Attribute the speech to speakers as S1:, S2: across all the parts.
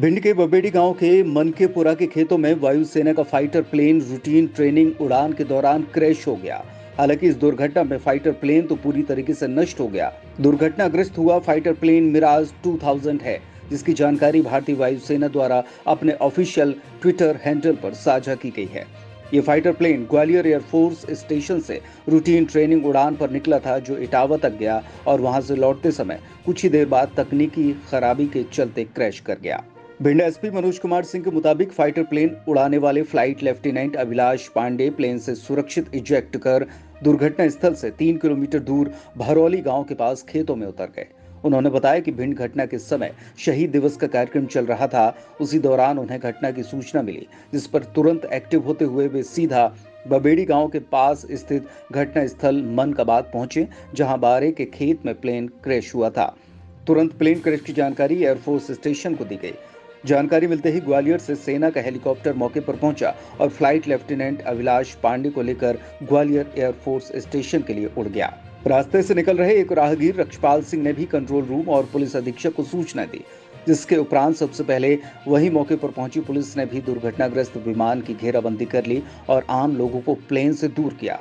S1: भिंड के बबेड़ी गांव के मनकेपुरा के खेतों में वायुसेना का फाइटर प्लेन रूटीन ट्रेनिंग उड़ान के दौरान क्रैश हो गया। हालांकि इस दुर्घटना में फाइटर प्लेन तो पूरी तरीके से नष्ट हो गया। दुर्घटनाग्रस्त हुआ फाइटर प्लेन मिराज 2000 है, जिसकी जानकारी भारतीय वायुसेना द्वारा अपने ऑफिशियल ट्विटर हैंडल पर साझा की गई है। ये fighter plane Gwalior air force station से रूटीन ट्रेनिंग उड़ान पर निकला था, जो इटावा तक गया और वहां से लौटते समय कुछ ही देर बाद तकनीकी खराबी के चलते क्रैश कर गया। भिंड एसपी मनोज कुमार सिंह के मुताबिक फाइटर प्लेन उड़ाने वाले flight lieutenant Abhilash Pandey plane से सुरक्षित इजेक्ट कर दुर्घटना स्थल से 3 किलोमीटर दूर भरौली गांव के पास खेतों में उतर गए। उन्होंने बताया कि भिंड घटना के समय शहीद दिवस का कार्यक्रम चल रहा था। उसी दौरान उन्हें घटना की सूचना मिली, जिस पर तुरंत एक्टिव होते हुए वे सीधा बबेड़ी गांव के पास स्थित घटना स्थल मनकाबाद पहुंचे, जहां बारे के खेत में प्लेन क्रैश हुआ था। तुरंत प्लेन क्रैश की जानकारी एयरफोर्स स्टेशन को दी गई। जानकारी मिलते ही ग्वालियर से सेना का हेलीकॉप्टर मौके पर पहुंचा और फ्लाइट लेफ्टिनेंट अभिलाष पांडे को लेकर ग्वालियर एयरफोर्स स्टेशन के लिए उड़ गया। रास्ते से निकल रहे एक राहगीर रक्षपाल सिंह ने भी कंट्रोल रूम और पुलिस अधीक्षक को सूचना दी, जिसके उपरांत सबसे पहले वही मौके पर पहुंची पुलिस ने भी दुर्घटनाग्रस्त विमान की घेराबंदी कर ली और आम लोगों को प्लेन से दूर किया।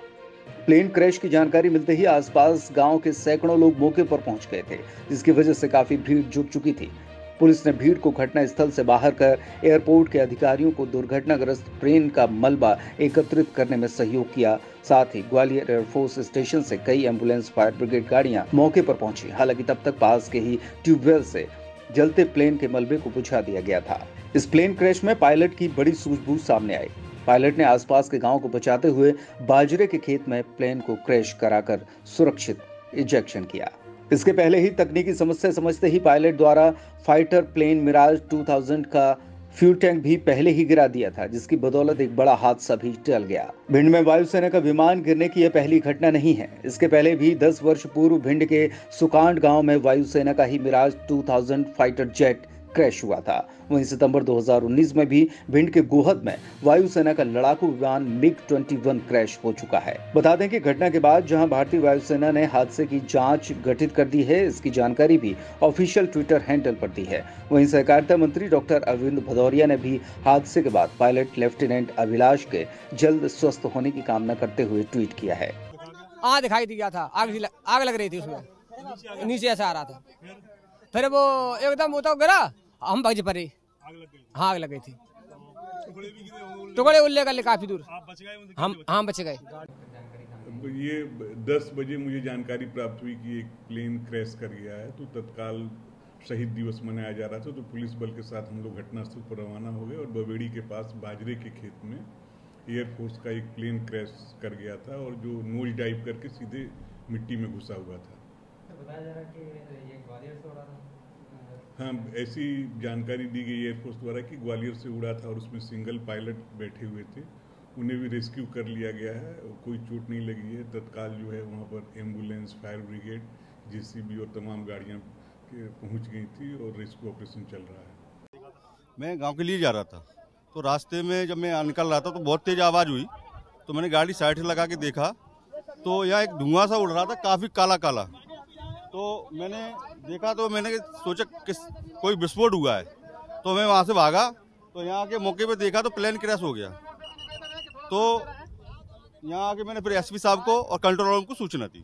S1: प्लेन क्रैश की जानकारी मिलते ही आसपास गांव के सैकड़ों लोग मौके पर पहुंच गए थे, जिसकी वजह से काफी भीड़ जुट चुकी थी। पुलिस ने भीड़ को घटना स्थल से बाहर कर एयरपोर्ट के अधिकारियों को दुर्घटनाग्रस्त प्लेन का मलबा एकत्रित करने में सहयोग किया। साथ ही ग्वालियर एयरफोर्स स्टेशन से कई एम्बुलेंस फायर ब्रिगेड गाड़ियां मौके पर पहुंची। हालांकि तब तक पास के ही ट्यूबवेल से जलते प्लेन के मलबे को बुझा दिया गया था। इस प्लेन क्रैश में पायलट की बड़ी सूझबूझ सामने आई। पायलट ने आसपास के गांव को बचाते हुए बाजरे के खेत में प्लेन को क्रैश कराकर सुरक्षित इजेक्शन किया। इसके पहले ही तकनीकी समस्या समझते ही पायलट द्वारा फाइटर प्लेन मिराज 2000 का फ्यूल टैंक भी पहले ही गिरा दिया था, जिसकी बदौलत एक बड़ा हादसा भी टल गया। भिंड में वायुसेना का विमान गिरने की यह पहली घटना नहीं है। इसके पहले भी 10 वर्ष पूर्व भिंड के सुकांड गांव में वायुसेना का ही मिराज 2000 फाइटर जेट क्रैश हुआ था। वहीं सितंबर 2019 में भी भिंड के गोहद में वायुसेना का लड़ाकू विमान MiG-21 क्रैश हो चुका है। बता दें कि घटना के बाद जहां भारतीय वायुसेना ने हादसे की जांच गठित कर दी है, इसकी जानकारी भी ऑफिशियल ट्विटर हैंडल पर दी है। वहीं सहकारिता मंत्री डॉक्टर अरविंद भदौरिया ने भी हादसे के बाद पायलट लेफ्टिनेंट अभिलाष के जल्द स्वस्थ होने की कामना करते हुए ट्वीट किया है।
S2: दिखाई दिया था, आग लग रही थी उसमें, नीचे ऐसा आ रहा था, फिर वो एकदम वो तो गिरा, हम भज पड़े। हाँ, आग लग गई थी, टुकड़े उल्ले कर ले काफी दूर। आप बच गए? हम बच गए।
S3: ये 10 बजे मुझे जानकारी प्राप्त हुई कि एक प्लेन क्रैश कर गया है, तो तत्काल शहीद दिवस मनाया जा रहा था, तो पुलिस बल के साथ हम लोग घटनास्थल पर रवाना हो गए और बबेड़ी के पास बाजरे के खेत में एयरफोर्स का एक प्लेन क्रैश कर गया था और जो नोज डाइव करके सीधे मिट्टी में घुसा हुआ था।
S4: तो बताया जा रहा है कि ये ग्वालियर से उड़ा था।
S3: हाँ, ऐसी जानकारी दी गई एयरफोर्स द्वारा कि ग्वालियर से उड़ा था और उसमें सिंगल पायलट बैठे हुए थे। उन्हें भी रेस्क्यू कर लिया गया है और कोई चोट नहीं लगी है। तत्काल जो है वहाँ पर एम्बुलेंस, फायर ब्रिगेड, जेसीबी और तमाम गाड़ियाँ पहुँच गई थी और रेस्क्यू ऑपरेशन चल रहा है।
S5: मैं गांव के लिए जा रहा था, तो रास्ते में जब मैं निकल रहा था तो बहुत तेज आवाज़ हुई, तो मैंने गाड़ी साइड से लगा के देखा तो यहाँ एक धुआं सा उड़ रहा था, काफ़ी काला काला। तो मैंने देखा तो मैंने सोचा कोई विस्फोट हुआ है, तो मैं वहाँ से भागा, तो यहाँ के मौके पे देखा तो प्लेन क्रैश हो गया। तो यहाँ आके मैंने फिर एसपी साहब को और कंट्रोल रूम को सूचना दी।